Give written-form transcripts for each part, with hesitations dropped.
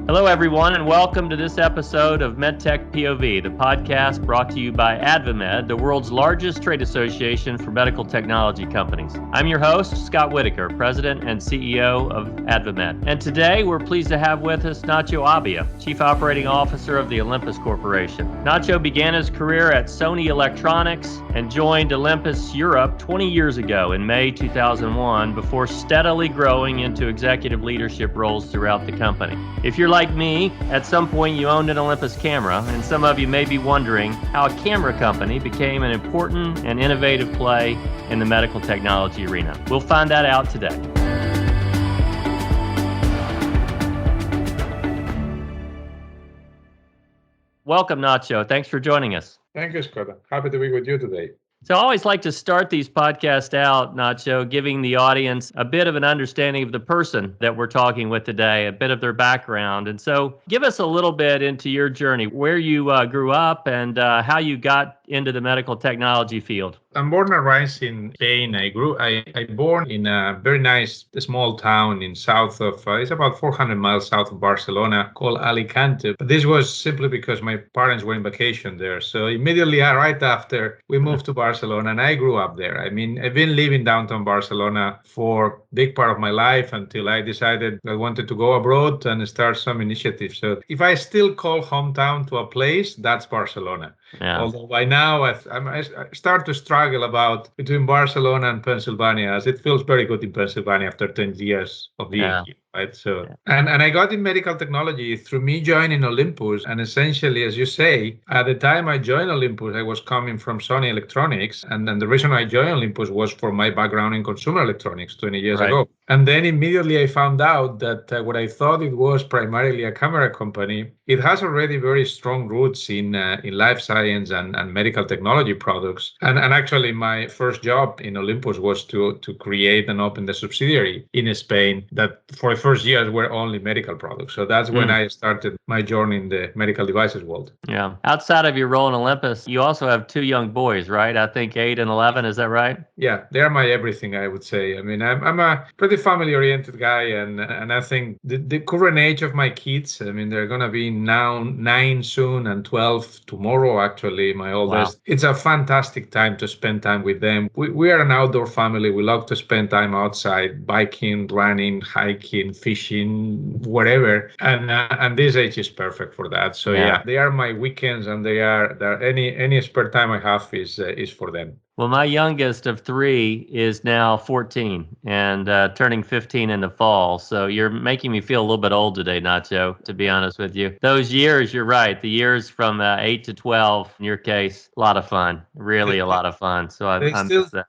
Hello, everyone, and welcome to this episode of MedTech POV, the podcast brought to you by AdvaMed, the world's largest trade association for medical technology companies. I'm your host, Scott Whittaker, President and CEO of AdvaMed. And today, we're pleased to have with us Nacho Abia, Chief Operating Officer of the Olympus Corporation. Nacho began his career at Sony Electronics and joined Olympus Europe 20 years ago in May 2001 before steadily growing into executive leadership roles throughout the company. If you're like me, at some point you owned an Olympus camera, and some of you may be wondering how a camera company became an important and innovative play in the medical technology arena. We'll find that out today. Welcome, Nacho. Thanks for joining us. Thank you, Scott. Happy to be with you today. So I always like to start these podcasts out, Nacho, giving the audience a bit of an understanding of the person that we're talking with today, a bit of their background. And so give us a little bit into your journey, where you grew up and how you got into the medical technology field. I'm born and raised in Spain. I born in a very nice small town in south of, it's about 400 miles south of Barcelona called Alicante. But this was simply because my parents were on vacation there. So immediately right after we moved to Barcelona and I grew up there. I mean, I've been living downtown Barcelona for a big part of my life until I decided I wanted to go abroad and start some initiatives. So if I still call hometown to a place, that's Barcelona. Yeah. Although by now I start to struggle about between Barcelona and Pennsylvania, as it feels very good in Pennsylvania after 10 years of being here, right? So, and I got in medical technology through me joining Olympus. And essentially, as you say, at the time I joined Olympus, I was coming from Sony Electronics. And then the reason I joined Olympus was for my background in consumer electronics 20 years ago. And then immediately I found out that what I thought it was primarily a camera company, it has already very strong roots in life science and medical technology products. And actually, my first job in Olympus was to create and open the subsidiary in Spain that for the first years were only medical products. So that's when I started my journey in the medical devices world. Yeah. Outside of your role in Olympus, you also have two young boys, right? I think 8 and 11. Is that right? Yeah, they are my everything, I would say. I mean, I'm a pretty family-oriented guy, and I think the current age of my kids, I mean, they're going to be now 9 soon and 12 tomorrow, actually, my oldest. Wow. It's a fantastic time to spend time with them. We are an outdoor family. We love to spend time outside, biking, running, hiking, fishing, whatever. And this age is perfect for that. So yeah, they are my weekends, and they are any spare time I have is for them. Well, my youngest of 3 is now 14 and turning 15 in the fall. So you're making me feel a little bit old today, Nacho, to be honest with you. Those years, you're right. The years from 8 to 12, in your case, a lot of fun, really a lot of fun. So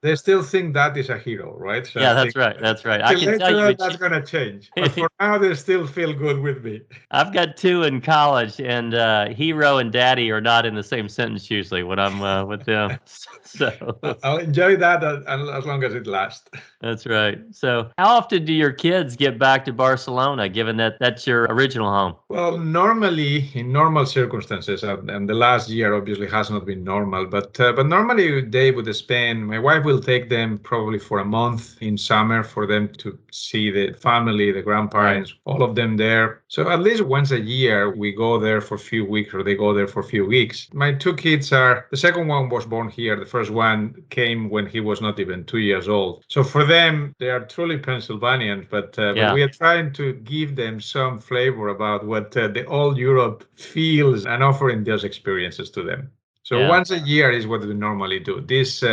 they still think that is a hero, right? So yeah, that's right. That's right. I can tell you that's going to change. But for now, they still feel good with me. I've got 2 in college, and hero and daddy are not in the same sentence usually when I'm with them. So I'll enjoy that as long as it lasts. That's right. So how often do your kids get back to Barcelona, given that that's your original home? Well, normally, in normal circumstances, and the last year obviously has not been normal, but normally they would spend, my wife will take them probably for a month in summer for them to see the family, the grandparents, all of them there. So at least once a year, we go there for a few weeks, or they go there for a few weeks. My 2 kids the second one was born here. The first one came when he was not even 2 years old. So for them, they are truly Pennsylvanians, but we are trying to give them some flavor about what the old Europe feels and offering those experiences to them. So once a year is what we normally do. This,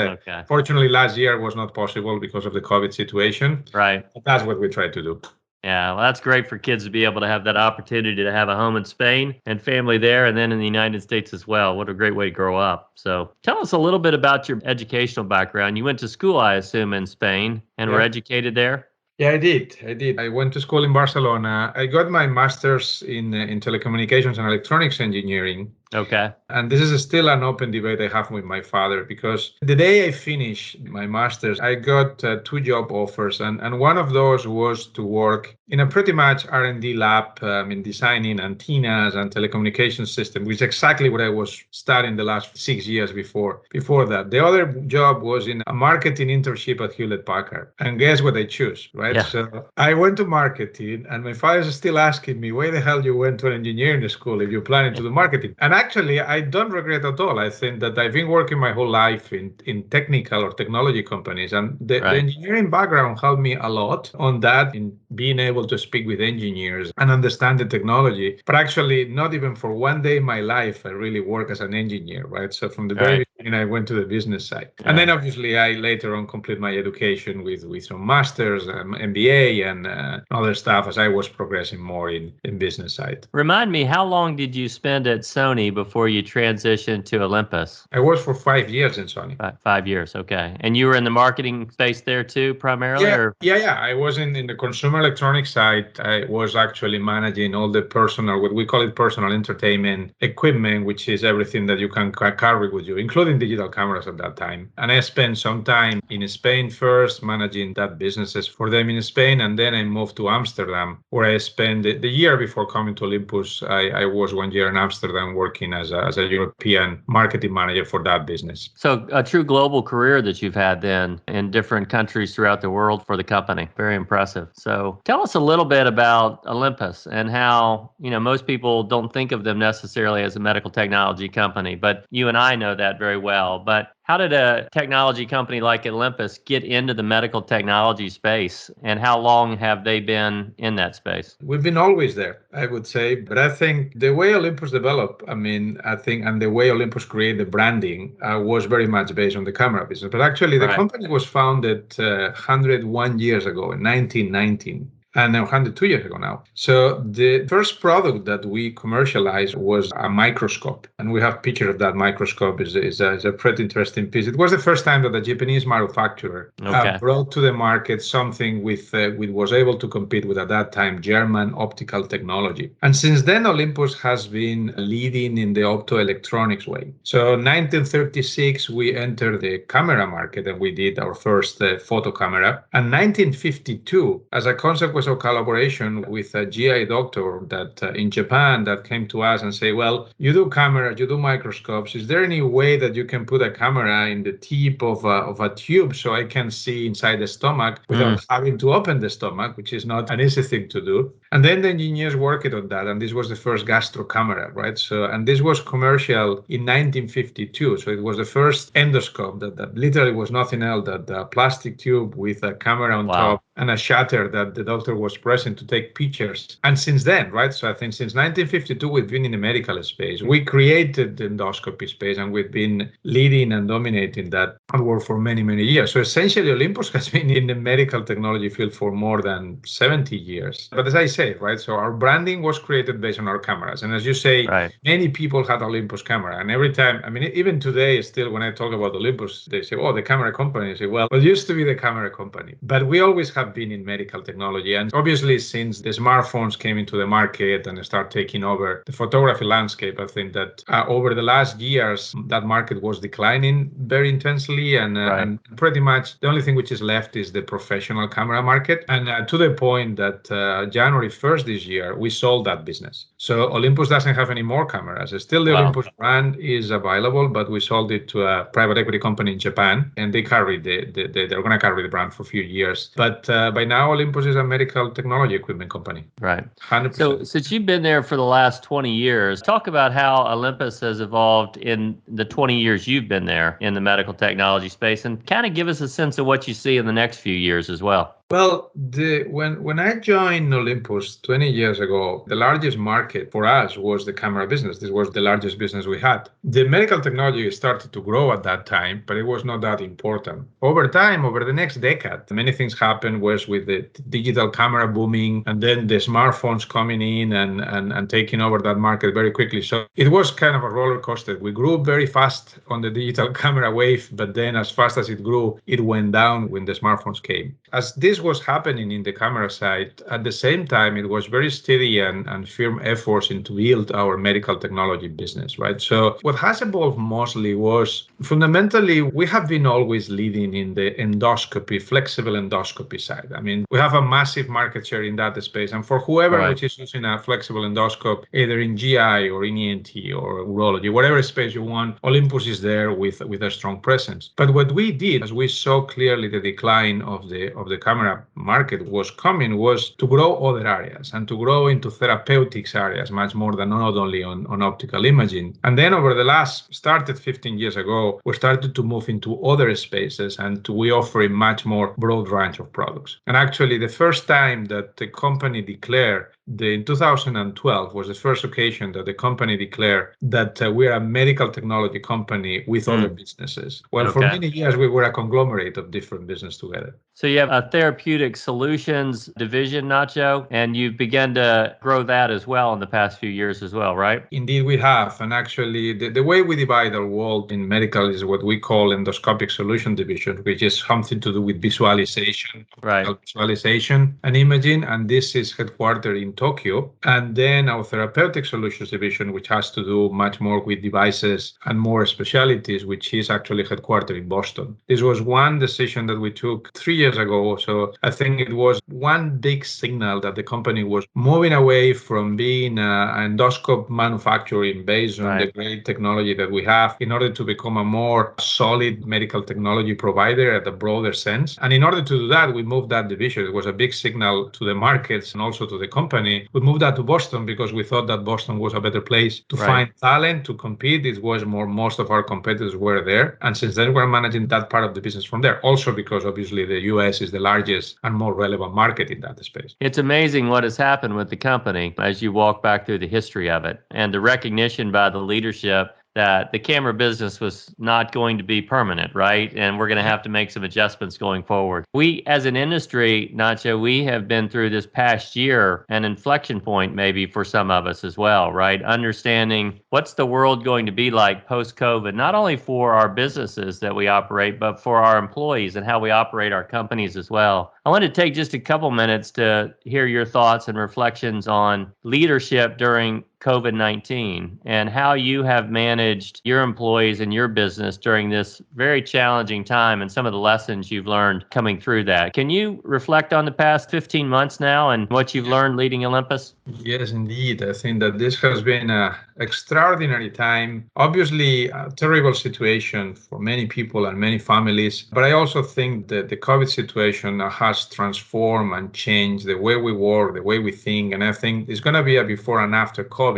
fortunately, last year was not possible because of the COVID situation. Right. But that's what we try to do. Yeah, well, that's great for kids to be able to have that opportunity to have a home in Spain and family there, and then in the United States as well. What a great way to grow up. So tell us a little bit about your educational background. You went to school, I assume, in Spain and were educated there? Yeah, I did. I went to school in Barcelona. I got my master's in telecommunications and electronics engineering. Okay. And this is still an open debate I have with my father, because the day I finished my master's, I got 2 job offers. And one of those was to work in a pretty much R&D lab in designing antennas and telecommunication system, which is exactly what I was studying the last 6 years before that. The other job was in a marketing internship at Hewlett-Packard. And guess what I choose, right? Yeah. So I went to marketing, and my father is still asking me, why the hell you went to an engineering school if you're planning to do marketing? And actually, I don't regret at all. I think that I've been working my whole life in technical or technology companies, and the engineering background helped me a lot on that, in being able to speak with engineers and understand the technology. But actually, not even for one day in my life, I really work as an engineer, right? So from the very beginning, I went to the business side. Yeah. And then obviously, I later on complete my education with some masters, MBA, and other stuff as I was progressing more in business side. Remind me, how long did you spend at Sony before you transitioned to Olympus? I was for 5 years in Sony. 5 years, okay. And you were in the marketing space there too, primarily? Yeah. I was in the consumer electronics side. I was actually managing all the personal, what we call it, personal entertainment equipment, which is everything that you can carry with you, including digital cameras at that time. And I spent some time in Spain first, managing that businesses for them in Spain. And then I moved to Amsterdam, where I spent the year before coming to Olympus. I was 1 year in Amsterdam working as a European marketing manager for that business. So a true global career that you've had then in different countries throughout the world for the company. Very impressive. So tell us a little bit about Olympus and how, most people don't think of them necessarily as a medical technology company, but you and I know that very well. But how did a technology company like Olympus get into the medical technology space, and how long have they been in that space? We've been always there, I would say. But I think the way Olympus developed, and the way Olympus created the branding was very much based on the camera business. But actually, the company was founded 101 years ago in 1919. And 102 years ago now. So the first product that we commercialized was a microscope. And we have pictures of that microscope. Is a pretty interesting piece. It was the first time that a Japanese manufacturer brought to the market something with was able to compete with, at that time, German optical technology. And since then, Olympus has been leading in the optoelectronics way. So 1936, we entered the camera market, and we did our first photo camera. And 1952, as a consequence of collaboration with a GI doctor that in Japan that came to us and say, well, you do cameras, you do microscopes. Is there any way that you can put a camera in the tip of a tube so I can see inside the stomach without having to open the stomach, which is not an easy thing to do? And then the engineers worked on that, and this was the first gastro camera, right? So, and this was commercial in 1952. So it was the first endoscope that literally was nothing else than a plastic tube with a camera on top and a shutter that the doctor was pressing to take pictures. And since then, right? So I think since 1952, we've been in the medical space. We created the endoscopy space, and we've been leading and dominating that work for many, many years. So essentially, Olympus has been in the medical technology field for more than 70 years. But as I say, right? So our branding was created based on our cameras. And as you say, many people had Olympus camera. And every time, even today, still, when I talk about Olympus, they say, oh, the camera company. I say, well, it used to be the camera company. But we always have been in medical technology. And obviously, since the smartphones came into the market and start taking over the photography landscape, I think that over the last years, that market was declining very intensely. And pretty much the only thing which is left is the professional camera market. And to the point that January 1st this year, we sold that business. So Olympus doesn't have any more cameras. Still, the Olympus brand is available, but we sold it to a private equity company in Japan, and they carry they're going to carry the brand for a few years. But by now, Olympus is a medical technology equipment company. Right. 100%. So since you've been there for the last 20 years, talk about how Olympus has evolved in the 20 years you've been there in the medical technology space, and kind of give us a sense of what you see in the next few years as well. Well, when I joined Olympus 20 years ago, the largest market for us was the camera business. This was the largest business we had. The medical technology started to grow at that time, but it was not that important. Over time, over the next decade, many things happened was with the digital camera booming, and then the smartphones coming in and taking over that market very quickly. So it was kind of a roller coaster. We grew very fast on the digital camera wave, but then as fast as it grew, it went down when the smartphones came. As this was happening in the camera side, at the same time, it was very steady and firm efforts into build our medical technology business, right? So what has evolved mostly was fundamentally, we have been always leading in the endoscopy, flexible endoscopy side. I mean, we have a massive market share in that space. And for whoever which is using a flexible endoscope, either in GI or in ENT or urology, whatever space you want, Olympus is there with a strong presence. But what we did, as we saw clearly the decline of the camera market was coming, was to grow other areas and to grow into therapeutics areas much more than not only on optical imaging. And then over the last, started 15 years ago, we started to move into other spaces and we offer a much more broad range of products. And actually, the first time that the company declared, in 2012 was the first occasion that the company declared that we are a medical technology company with other businesses. Well, for many years, we were a conglomerate of different businesses together. So you have a therapeutic solutions division, Nacho, and you've begun to grow that as well in the past few years as well, right? Indeed, we have. And actually, the way we divide our world in medical is what we call endoscopic solution division, which is something to do with visualization, visualization and imaging. And this is headquartered in Tokyo. And then our therapeutic solutions division, which has to do much more with devices and more specialties, which is actually headquartered in Boston. This was one decision that we took 3 years ago. So I think it was one big signal that the company was moving away from being an endoscope manufacturing based on the great technology that we have in order to become a more solid medical technology provider at a broader sense. And in order to do that, we moved that division. It was a big signal to the markets and also to the company. We moved that to Boston because we thought that Boston was a better place to find talent, to compete. It was more, most of our competitors were there. And since then, we're managing that part of the business from there. Also because obviously the US is the largest and more relevant market in that space. It's amazing what has happened with the company as you walk back through the history of it and the recognition by the leadership that the camera business was not going to be permanent, right? And we're going to have to make some adjustments going forward. We, as an industry, Nacho, we have been through this past year, an inflection point maybe for some of us as well, right? Understanding what's the world going to be like post-COVID, not only for our businesses that we operate, but for our employees and how we operate our companies as well. I want to take just a couple minutes to hear your thoughts and reflections on leadership during COVID-19 and how you have managed your employees and your business during this very challenging time and some of the lessons you've learned coming through that. Can you reflect on the past 15 months now and what you've learned leading Olympus? Yes, indeed. I think that this has been an extraordinary time. Obviously, a terrible situation for many people and many families. But I also think that the COVID situation has transformed and changed the way we work, the way we think. And I think it's going to be a before and after COVID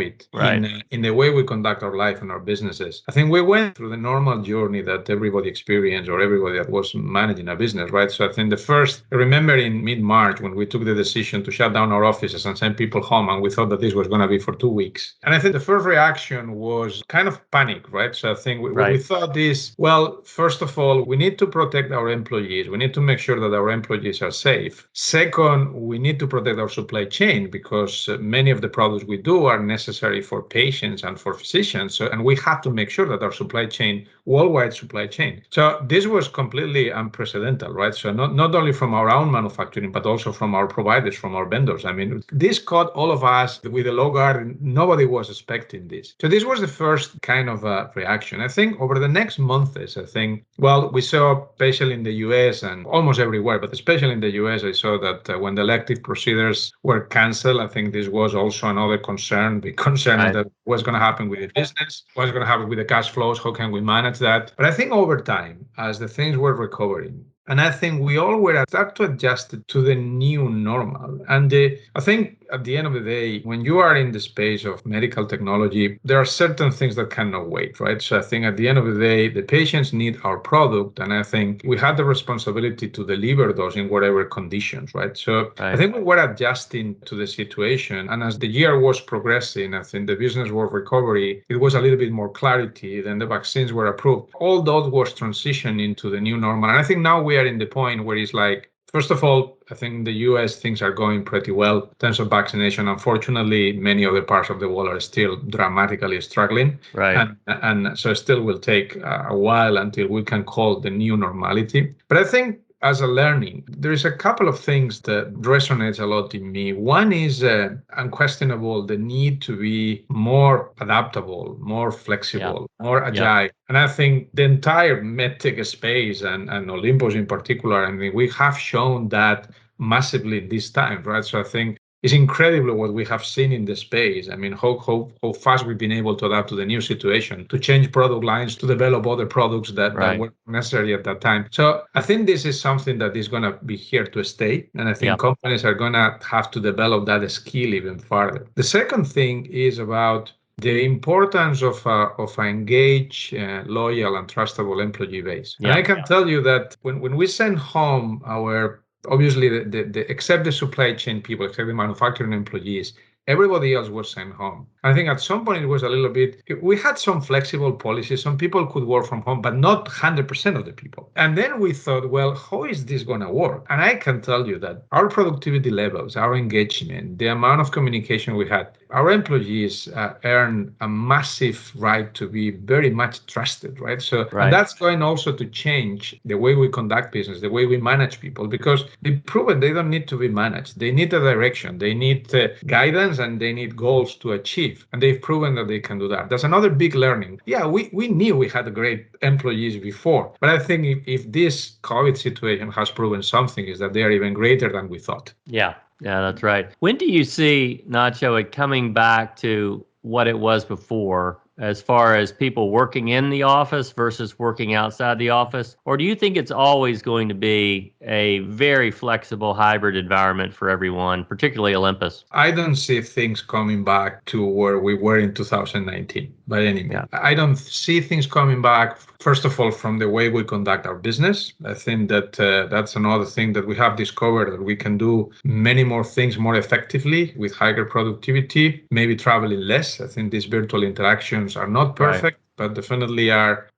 in the way we conduct our life and our businesses. I think we went through the normal journey that everybody experienced or everybody that was managing a business, right? So I think I remember in mid-March when we took the decision to shut down our offices and send people home, and we thought that this was going to be for 2 weeks. And I think the first reaction was kind of panic, right? So I think we thought this, well, first of all, we need to protect our employees. We need to make sure that our employees are safe. Second, we need to protect our supply chain because many of the products we do are necessary for patients and for physicians. And we have to make sure that our supply chain, worldwide supply chain. So this was completely unprecedented, right? So not only from our own manufacturing, but also from our providers, from our vendors. I mean, this caught all of us with a low guard. Nobody was expecting this. So this was the first kind of reaction. I think over the next months, we saw, especially in the US and almost everywhere, but especially in the US, I saw that when the elective procedures were canceled, I think this was also another concern, big concern that what's going to happen with the business, what's going to happen with the cash flows, how can we manage that? But I think over time, as the things were recovering, and I think we all were start to adjust to the new normal. And I think at the end of the day, when you are in the space of medical technology, there are certain things that cannot wait, right? So I think at the end of the day, the patients need our product. And I think we had the responsibility to deliver those in whatever conditions, right? So I think we were adjusting to the situation. And as the year was progressing, I think the business world recovery, it was a little bit more clarity. Then the vaccines were approved. All those was transitioning into the new normal. And I think now we are in the point where it's like, first of all, I think in the US, things are going pretty well in terms of vaccination. Unfortunately, many other parts of the world are still dramatically struggling. And so it still will take a while until we can call the new normality. But I think as a learning, there is a couple of things that resonates a lot in me. One is unquestionable the need to be more adaptable, more flexible, more agile. And I think the entire medtech space and Olympus in particular, I mean, we have shown that massively this time, right? So I think it's incredible what we have seen in the space. I mean, how fast we've been able to adapt to the new situation, to change product lines, to develop other products that were necessary at that time. So I think this is something that is going to be here to stay. And I think companies are going to have to develop that skill even further. The second thing is about the importance of an engaged, loyal, and trustable employee base. And I can tell you that when we send home our obviously, except the supply chain people, except the manufacturing employees, everybody else was sent home. I think at some point it was a little bit, we had some flexible policies. Some people could work from home, but not 100% of the people. And then we thought, well, how is this going to work? And I can tell you that our productivity levels, our engagement, the amount of communication we had, our employees earn a massive right to be very much trusted, right? So and that's going also to change the way we conduct business, the way we manage people, because they've proven they don't need to be managed. They need a direction, they need guidance, and they need goals to achieve. And they've proven that they can do that. That's another big learning. Yeah, we knew we had great employees before, but I think if this COVID situation has proven something, is that they are even greater than we thought. Yeah, that's right. When do you see, Nacho, it coming back to what it was before, as far as people working in the office versus working outside the office? Or do you think it's always going to be a very flexible hybrid environment for everyone, particularly Olympus? I don't see things coming back to where we were in 2019 by any means. Yeah. I don't see things coming back, first of all, from the way we conduct our business. I think that that's another thing that we have discovered, that we can do many more things more effectively with higher productivity, maybe traveling less. I think these virtual interactions are not perfect, but definitely are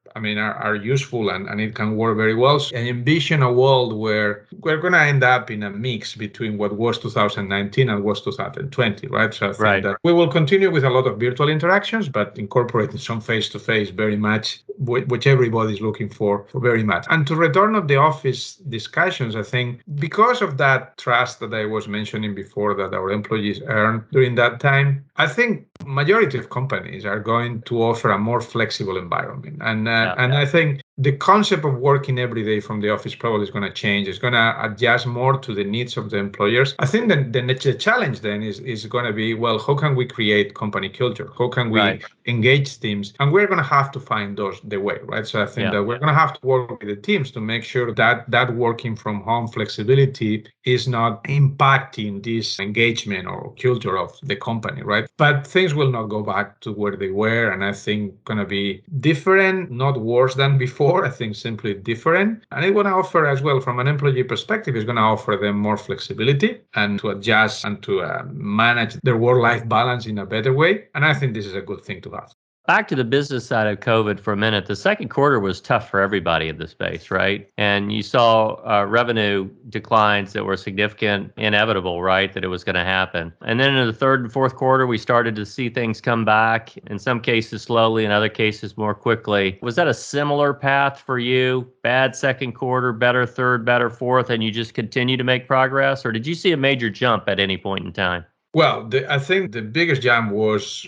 useful, and it can work very well. So I envision a world where we're going to end up in a mix between what was 2019 and was 2020, right? So I think that we will continue with a lot of virtual interactions, but incorporating some face-to-face very much, which everybody's looking for very much. And to return of the office discussions, I think because of that trust that I was mentioning before that our employees earned during that time, I think majority of companies are going to offer a more flexible environment. And I think the concept of working every day from the office probably is going to change. It's going to adjust more to the needs of the employers. I think that the challenge then is going to be, well, how can we create company culture? How can we engage teams? And we're going to have to find the way, right? So I think that we're going to have to work with the teams to make sure that working from home flexibility is not impacting this engagement or culture of the company, right? But things will not go back to where they were. And I think going to be different, not worse than before. I think simply different. And it going to offer as well, from an employee perspective, it's going to offer them more flexibility and to adjust and to manage their work-life balance in a better way. And I think this is a good thing to have. Back to the business side of COVID for a minute. The second quarter was tough for everybody in the space, right? And you saw revenue declines that were significant, inevitable, right? That it was going to happen. And then in the third and fourth quarter, we started to see things come back, in some cases slowly, in other cases more quickly. Was that a similar path for you? Bad second quarter, better third, better fourth, and you just continue to make progress? Or did you see a major jump at any point in time? Well, I think the biggest jump was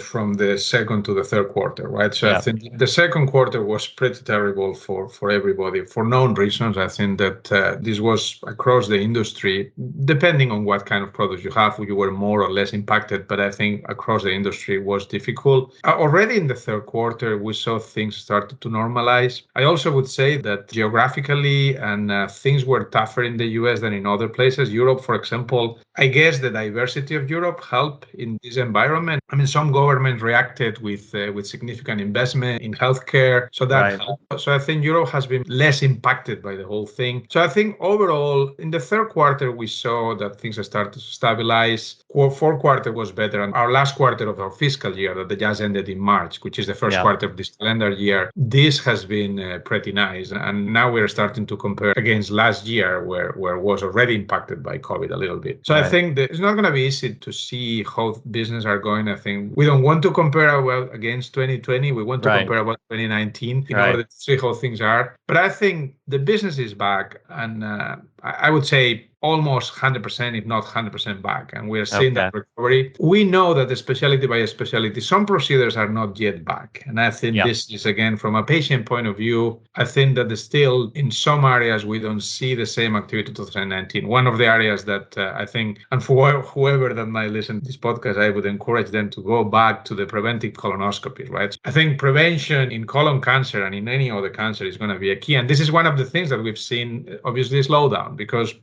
from the second to the third quarter, right? So I think the second quarter was pretty terrible for everybody for known reasons. I think that this was across the industry, depending on what kind of products you have, you were more or less impacted. But I think across the industry it was difficult. Already in the third quarter, we saw things started to normalize. I also would say that geographically and things were tougher in the US than in other places. Europe, for example, I guess the diversity of Europe helped in this environment. I mean, some governments reacted with significant investment in healthcare, so that helped. So I think Europe has been less impacted by the whole thing. So I think overall, in the third quarter, we saw that things have started to stabilize. Fourth quarter was better, and our last quarter of our fiscal year that just ended in March, which is the first quarter of this calendar year, this has been pretty nice. And now we're starting to compare against last year, where it was already impacted by COVID a little bit. So I think that it's not going to to be easy to see how business are going. I think we don't want to compare against 2020. We want to compare about 2019 in order to see how things are. But I think the business is back, and I would say almost 100%, if not 100% back. And we are seeing that recovery. We know that the specialty by specialty, some procedures are not yet back. And I think this is, again, from a patient point of view, I think that still in some areas, we don't see the same activity 2019. One of the areas that I think, and for whoever that might listen to this podcast, I would encourage them to go back to the preventive colonoscopy, right? I think prevention in colon cancer and in any other cancer is going to be a key. And this is one of the things that we've seen, obviously, slow down because,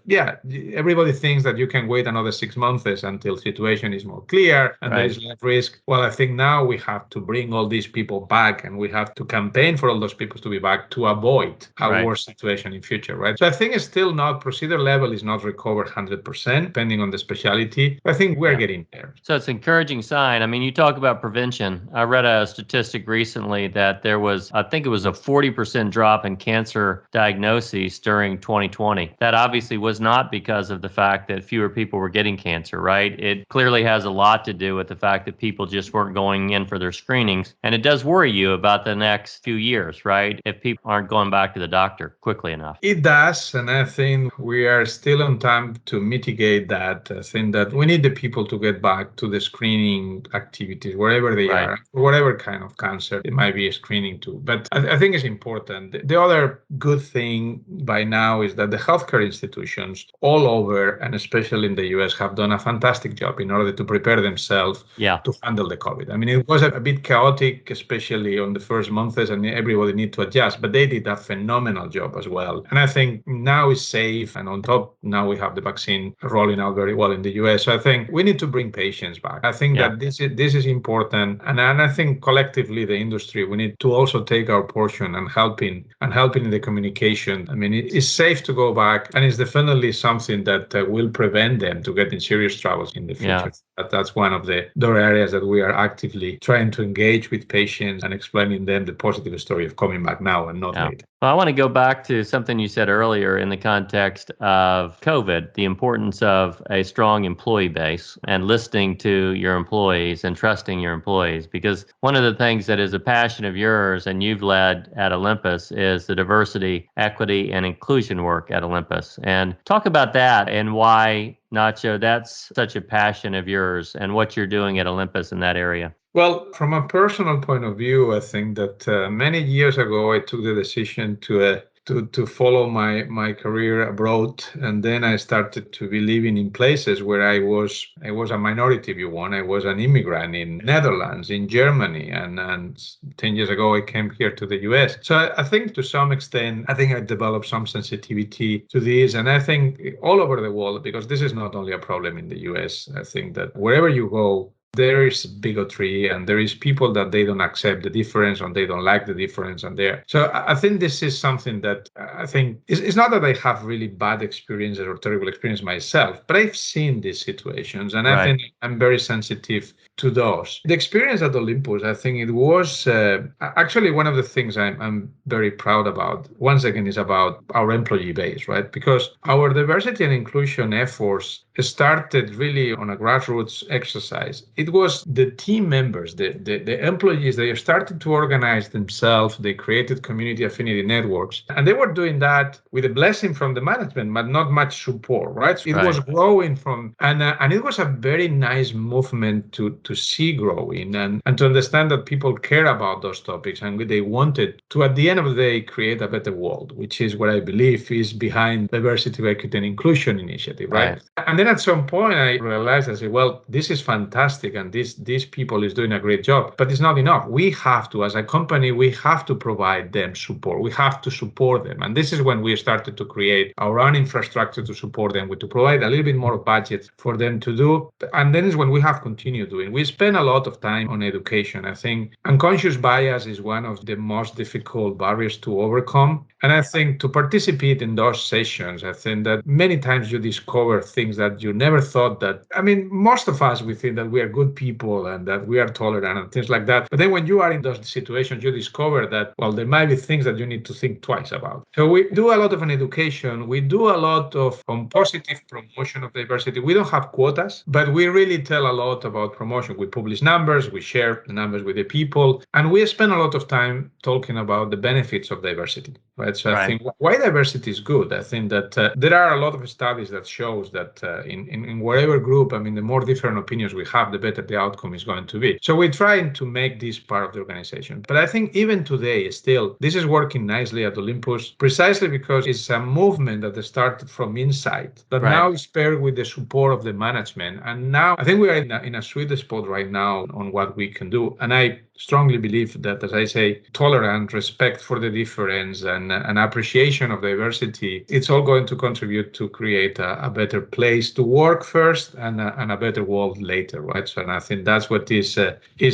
everybody thinks that you can wait another 6 months until situation is more clear and there is less risk. Well, I think now we have to bring all these people back and we have to campaign for all those people to be back to avoid a worse situation in future, right? So I think it's still not, procedure level is not recovered 100%, depending on the specialty. I think we're getting there. So it's an encouraging sign. I mean, you talk about prevention. I read a statistic recently that there was, I think it was a 40% drop in cancer diagnoses during 2020. That obviously was not because of the fact that fewer people were getting cancer, right? It clearly has a lot to do with the fact that people just weren't going in for their screenings. And it does worry you about the next few years, right? If people aren't going back to the doctor quickly enough. It does. And I think we are still on time to mitigate that. I think that we need the people to get back to the screening activities, wherever they are, whatever kind of cancer it might be a screening to. But I think it's important. The other good thing by now is that the healthcare institutions all over, and especially in the US, have done a fantastic job in order to prepare themselves to handle the COVID. I mean, it was a bit chaotic, especially on the first months, and everybody need to adjust, but they did a phenomenal job as well. And I think now it's safe, and on top, now we have the vaccine rolling out very well in the US. So I think we need to bring patients back. I think that this is important, and I think collectively the industry, we need to also take our portion and helping in the communication. I mean, it's safe to go back, and it's definitely something that will prevent them to get in serious troubles in the future. That's one of the areas that we are actively trying to engage with patients and explaining them the positive story of coming back now and not later. Well, I want to go back to something you said earlier in the context of COVID, the importance of a strong employee base and listening to your employees and trusting your employees. Because one of the things that is a passion of yours and you've led at Olympus is the diversity, equity, and inclusion work at Olympus. And talk about that and why, Nacho, that's such a passion of yours and what you're doing at Olympus in that area. Well, from a personal point of view, I think that many years ago, I took the decision to follow my career abroad, and then I started to be living in places where I was a minority, if you want. I was an immigrant in Netherlands, in Germany, and 10 years ago I came here to the US. So I think to some extent, I think I developed some sensitivity to this, and I think all over the world, because this is not only a problem in the US. I think that wherever you go, there is bigotry and there is people that they don't accept the difference and they don't like the difference and there. So I think this is something that I think it's not that I have really bad experiences or terrible experience myself, but I've seen these situations and I think I'm very sensitive to those. The experience at Olympus, I think it was actually one of the things I'm very proud about. Once again, is about our employee base, right? Because our diversity and inclusion efforts started really on a grassroots exercise. It was the team members, the employees, they started to organize themselves. They created community affinity networks. And they were doing that with a blessing from the management, but not much support, right? So it was growing from, and it was a very nice movement to see growing and to understand that people care about those topics and they wanted to, at the end of the day, create a better world, which is what I believe is behind diversity, equity, and inclusion initiative, right? And then at some point I realized, I said, well, this is fantastic and these people is doing a great job, but it's not enough. We have to, as a company, we have to provide them support. We have to support them. And this is when we started to create our own infrastructure to support them, to provide a little bit more budget for them to do. And then is when we have continued doing. We spend a lot of time on education. I think unconscious bias is one of the most difficult barriers to overcome. And I think to participate in those sessions, I think that many times you discover things that you never thought that. I mean, most of us, we think that we are good people and that we are tolerant and things like that. But then when you are in those situations, you discover that, well, there might be things that you need to think twice about. So we do a lot of an education. We do a lot of positive promotion of diversity. We don't have quotas, but we really tell a lot about promotion. We publish numbers, we share the numbers with the people, and we spend a lot of time talking about the benefits of diversity, right? So I think why diversity is good. I think that there are a lot of studies that shows that in whatever group, I mean, the more different opinions we have, the better the outcome is going to be. So we're trying to make this part of the organization. But I think even today, still, this is working nicely at Olympus, precisely because it's a movement that started from inside, that now is paired with the support of the management. And now I think we are in a sweet spot right now on what we can do. And I strongly believe that, as I say, tolerance, respect for the difference, and an appreciation of diversity, it's all going to contribute to create a better place to work first and a better world later, right? So, and I think that's what is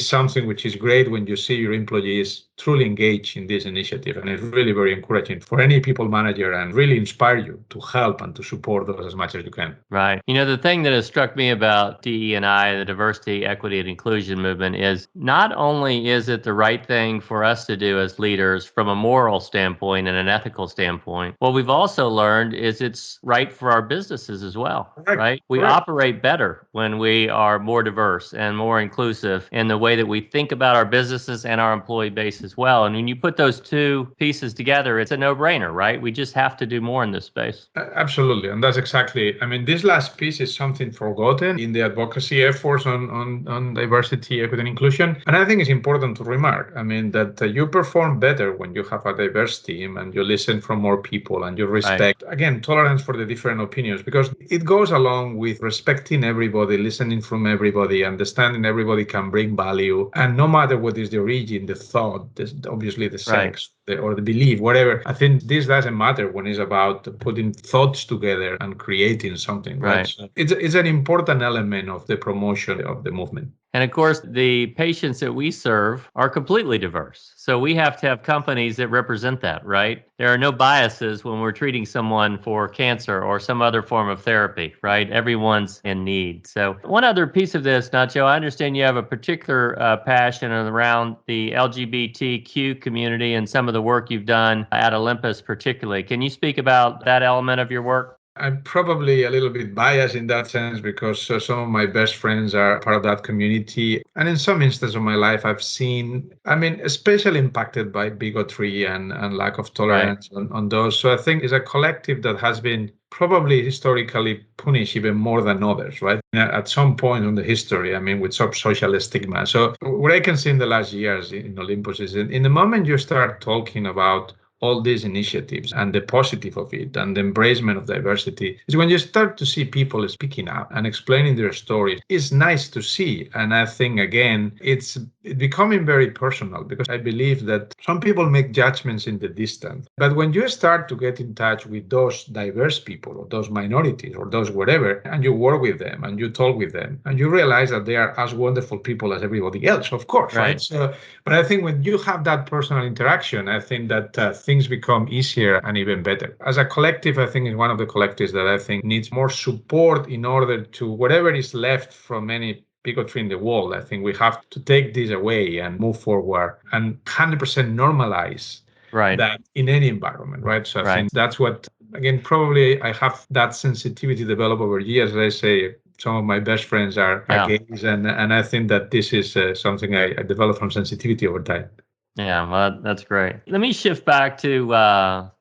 something which is great when you see your employees truly engage in this initiative. And it's really very encouraging for any people manager and really inspire you to help and to support those as much as you can. Right. You know, the thing that has struck me about DE&I, the diversity, equity, and inclusion movement, is not only is it the right thing for us to do as leaders from a moral standpoint and an ethical standpoint, what we've also learned is it's right for our businesses as well, right? We operate better when we are more diverse and more inclusive in the way that we think about our businesses and our employee base as well. And when you put those two pieces together, it's a no-brainer, right? We just have to do more in this space. Absolutely. And that's exactly, I mean, this last piece is something forgotten in the advocacy efforts on diversity, equity, and inclusion. And I think it's important to remark, I mean, that you perform better when you have a diverse team and you listen from more people and you respect, again, tolerance for the different opinions, because it goes along with respecting everybody, listening from everybody, understanding everybody can bring value. And no matter what is the origin, the thought, obviously the sex, or the belief, whatever. I think this doesn't matter when it's about putting thoughts together and creating something, right? So it's an important element of the promotion of the movement. And of course, the patients that we serve are completely diverse. So we have to have companies that represent that, right? There are no biases when we're treating someone for cancer or some other form of therapy, right? Everyone's in need. So one other piece of this, Nacho, I understand you have a particular passion around the LGBTQ community and some of the work you've done at Olympus particularly. Can you speak about that element of your work? I'm probably a little bit biased in that sense because some of my best friends are part of that community. And in some instances of my life, I've seen, I mean, especially impacted by bigotry and lack of tolerance on those. So I think it's a collective that has been probably historically punished even more than others, right? At some point in the history, I mean, with some social stigma. So what I can see in the last years in Olympus is in the moment you start talking about all these initiatives and the positive of it and the embracement of diversity is when you start to see people speaking up and explaining their stories. It's nice to see. And I think, again, it's becoming very personal because I believe that some people make judgments in the distance. But when you start to get in touch with those diverse people or those minorities or those whatever, and you work with them and you talk with them and you realize that they are as wonderful people as everybody else, of course, right? So, but I think when you have that personal interaction, I think that things become easier and even better. As a collective, I think it's one of the collectives that I think needs more support in order to whatever is left from any bigotry in the world. I think we have to take this away and move forward and 100% normalize that in any environment, right? So I think that's what, again, probably I have that sensitivity developed over years. As I say, some of my best friends are gays, and I think that this is something I developed from sensitivity over time. Yeah, well, that's great. Let me shift back to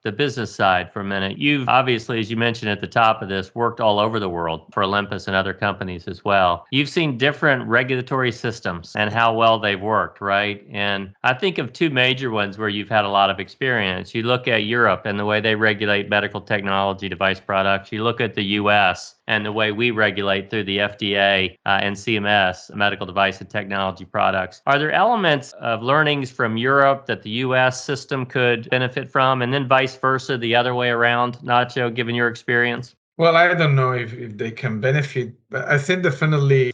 the business side for a minute. You've obviously, as you mentioned at the top of this, worked all over the world for Olympus and other companies as well. You've seen different regulatory systems and how well they've worked, right? And I think of two major ones where you've had a lot of experience. You look at Europe and the way they regulate medical technology device products. You look at the US and the way we regulate through the FDA and CMS, medical device and technology products. Are there elements of learnings from Europe that the US system could benefit from, and then vice versa, the other way around, Nacho, given your experience? Well, I don't know if they can benefit, but I think definitely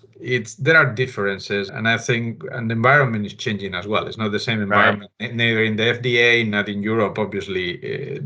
there are differences, and I think the environment is changing as well. It's not the same environment, neither in the FDA, not in Europe, obviously,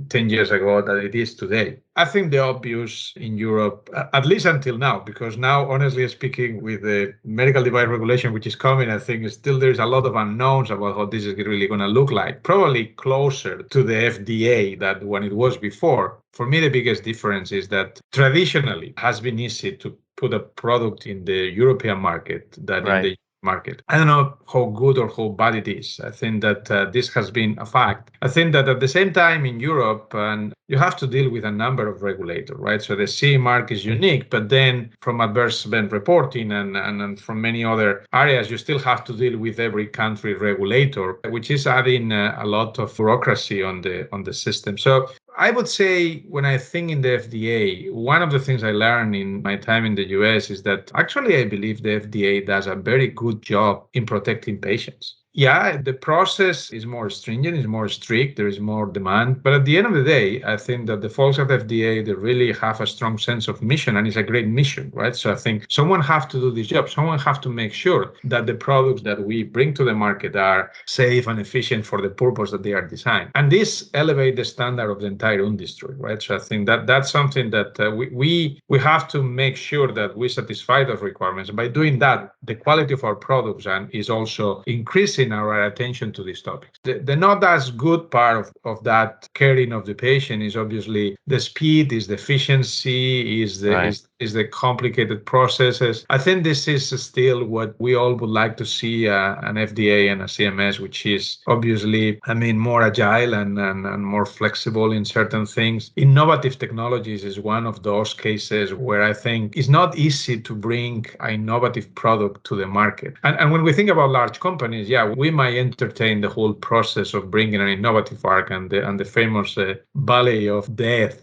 10 years ago that it is today. I think the obvious in Europe, at least until now, because now, honestly speaking, with the medical device regulation which is coming, I think still there's a lot of unknowns about how this is really going to look like. Probably closer to the FDA than when it was before. For me, the biggest difference is that traditionally it has been easy to put a product in the European market than in the market. I don't know how good or how bad it is. I think that this has been a fact. I think that at the same time in Europe, and you have to deal with a number of regulators, right? So the CE mark is unique, but then from adverse event reporting and from many other areas, you still have to deal with every country regulator, which is adding a lot of bureaucracy on the system. So I would say when I think in the FDA, one of the things I learned in my time in the US is that actually I believe the FDA does a very good job in protecting patients. Yeah, the process is more stringent, is more strict, there is more demand. But at the end of the day, I think that the folks at FDA, they really have a strong sense of mission, and it's a great mission, right? So I think someone have to do this job. Someone have to make sure that the products that we bring to the market are safe and efficient for the purpose that they are designed. And this elevates the standard of the entire industry, right? So I think that that's something that we have to make sure that we satisfy those requirements. By doing that, the quality of our products is also increasing our attention to these topics. The not as good part of that caring of the patient is obviously the speed, is the efficiency, is the complicated processes. I think this is still what we all would like to see an FDA and a CMS, which is obviously, more agile and more flexible in certain things. Innovative technologies is one of those cases where I think it's not easy to bring an innovative product to the market. And when we think about large companies, we might entertain the whole process of bringing an innovative arc and the famous valley of death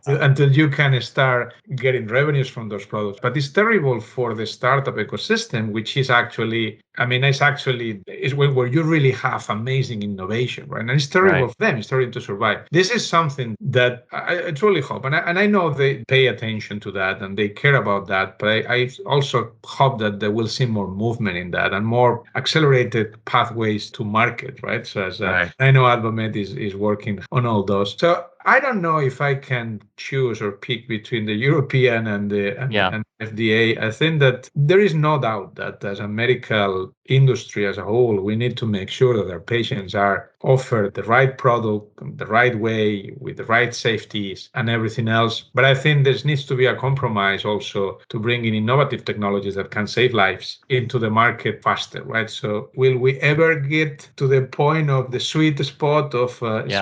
until you can start getting revenues from those products. But it's terrible for the startup ecosystem, which is actually, is where you really have amazing innovation, right? And it's terrible for them. It's terrible to survive. This is something that I truly hope, and I know they pay attention to that and they care about that, but I also hope that they will see more movement in that and more accelerated pathways to market, right? So as I know AdvaMed is working on all those. So I don't know if I can choose or pick between the European and the FDA. I think that there is no doubt that as a medical industry as a whole, we need to make sure that our patients are offered the right product, the right way, with the right safeties and everything else. But I think there needs to be a compromise also to bring in innovative technologies that can save lives into the market faster, right? So will we ever get to the point of the sweet spot of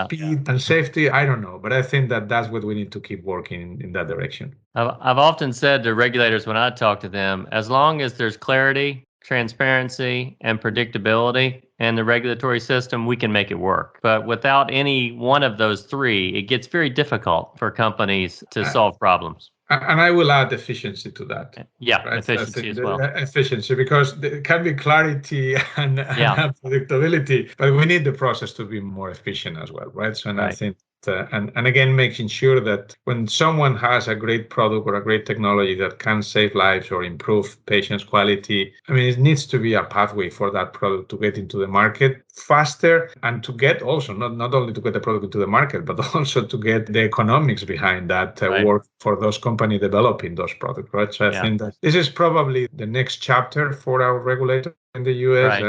speed and safety? I don't know, but I think that that's what we need to keep working in that direction. I've often said to regulators when I talk to them, as long as there's clarity, transparency, and predictability in the regulatory system, we can make it work. But without any one of those three, it gets very difficult for companies to solve problems. And I will add efficiency to that. Yeah, right? Efficiency as well. Efficiency, because there can be clarity and predictability, but we need the process to be more efficient as well, right? So, I think, and again, making sure that when someone has a great product or a great technology that can save lives or improve patients' quality, it needs to be a pathway for that product to get into the market faster and to get also, not only to get the product into the market, but also to get the economics behind that work for those companies developing those products, right? So I think that this is probably the next chapter for our regulator in the US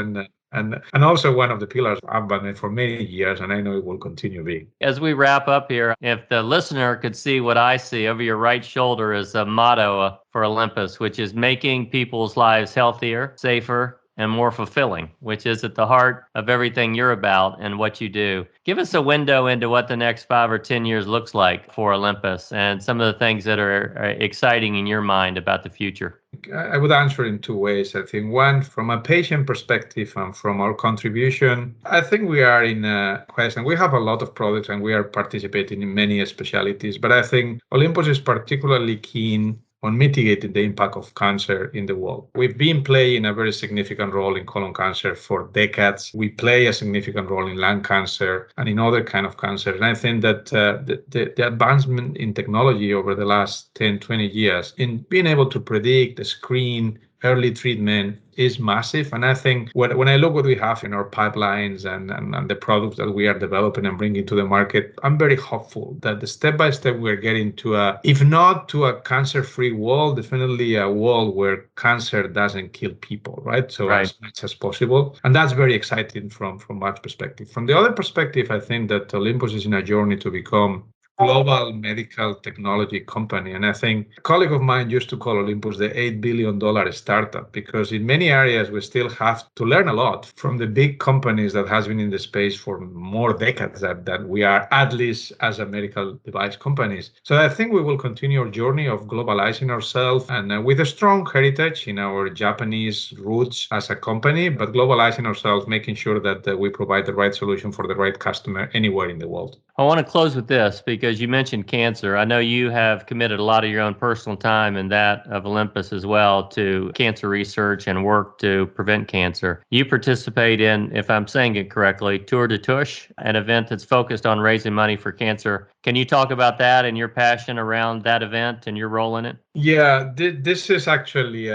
and also one of the pillars of AdvaMed for many years, and I know it will continue being. As we wrap up here, if the listener could see what I see over your right shoulder is a motto for Olympus, which is making people's lives healthier, safer, and more fulfilling, which is at the heart of everything you're about and what you do. Give us a window into what the next 5 or 10 years looks like for Olympus and some of the things that are exciting in your mind about the future. I would answer in two ways. I think one, from a patient perspective and from our contribution, I think we are in a question. We have a lot of products and we are participating in many specialties, but I think Olympus is particularly keen on mitigating the impact of cancer in the world. We've been playing a very significant role in colon cancer for decades. We play a significant role in lung cancer and in other kind of cancers. And I think that the advancement in technology over the last 10, 20 years in being able to predict, screen, early treatment is massive. And I think when I look what we have in our pipelines and the products that we are developing and bringing to the market, I'm very hopeful that the step-by-step we're getting to if not to a cancer-free world, definitely a world where cancer doesn't kill people, right? So as much as possible. And that's very exciting from my perspective. From the other perspective, I think that Olympus is in a journey to become global medical technology company. And I think a colleague of mine used to call Olympus the $8 billion startup, because in many areas we still have to learn a lot from the big companies that has been in the space for more decades that we are, at least as a medical device companies. So I think we will continue our journey of globalizing ourselves and with a strong heritage in our Japanese roots as a company, but globalizing ourselves, making sure that we provide the right solution for the right customer anywhere in the world. I want to close with this because you mentioned cancer. I know you have committed a lot of your own personal time and that of Olympus as well to cancer research and work to prevent cancer. You participate in, if I'm saying it correctly, Tour de Touche, an event that's focused on raising money for cancer. Can you talk about that and your passion around that event and your role in it? Yeah, this is actually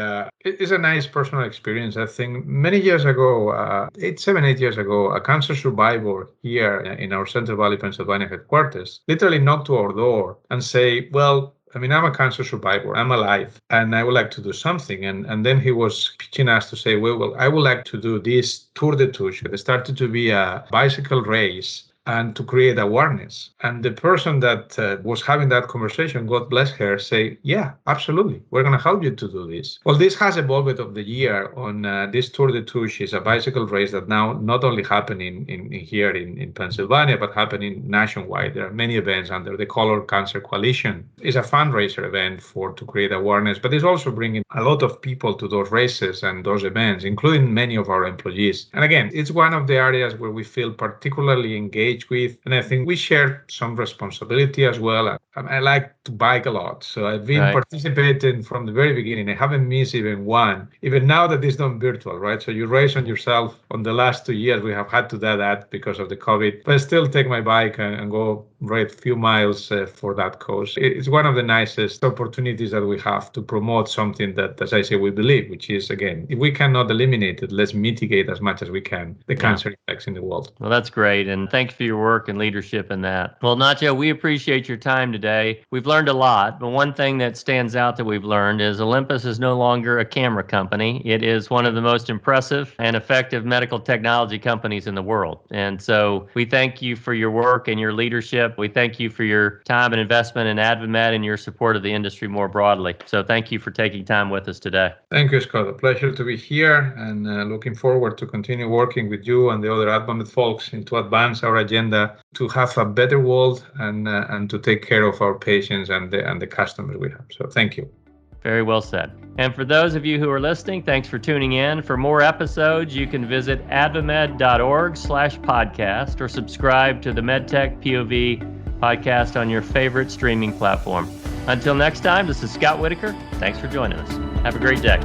it's a nice personal experience. I think many years ago, 8 years ago, a cancer survivor here in our Central Valley, Pennsylvania headquarters literally knocked to our door and say, well, I mean, I'm a cancer survivor, I'm alive, and I would like to do something. And then he was pitching us to say, well, I would like to do this Tour de Touche. It started to be a bicycle race and to create awareness. And the person that was having that conversation, God bless her, say, yeah, absolutely, we're going to help you to do this. Well, this has evolved over the year on this Tour de Touche is a bicycle race that now not only happening in here in Pennsylvania, but happening nationwide. There are many events under the Color Cancer Coalition. It's a fundraiser event to create awareness, but it's also bringing a lot of people to those races and those events, including many of our employees. And again, it's one of the areas where we feel particularly engaged with, and I think we share some responsibility as well. I like to bike a lot, so I've been participating from the very beginning. I haven't missed even one, even now that it's done virtual, right? So you race on yourself. On the last 2 years, we have had to do that because of the COVID, but I still take my bike and go ride a few miles for that cause. It's one of the nicest opportunities that we have to promote something that, as I say, we believe, which is, again, if we cannot eliminate it, let's mitigate as much as we can the cancer effects in the world. Well, that's great. And thank you for your work and leadership in that. Well, Nacho, we appreciate your time today. We've learned a lot, but one thing that stands out that we've learned is Olympus is no longer a camera company. It is one of the most impressive and effective medical technology companies in the world. And so we thank you for your work and your leadership. We thank you for your time and investment in AdvaMed and your support of the industry more broadly. So thank you for taking time with us today. Thank you, Scott. A pleasure to be here and looking forward to continue working with you and the other AdvaMed folks and to advance our agenda to have a better world and to take care of our patients and the customers we have. So thank you. Very well said. And for those of you who are listening, thanks for tuning in. For more episodes, you can visit advamed.org/podcast or subscribe to the MedTech POV podcast on your favorite streaming platform. Until next time, this is Scott Whittaker. Thanks for joining us. Have a great day.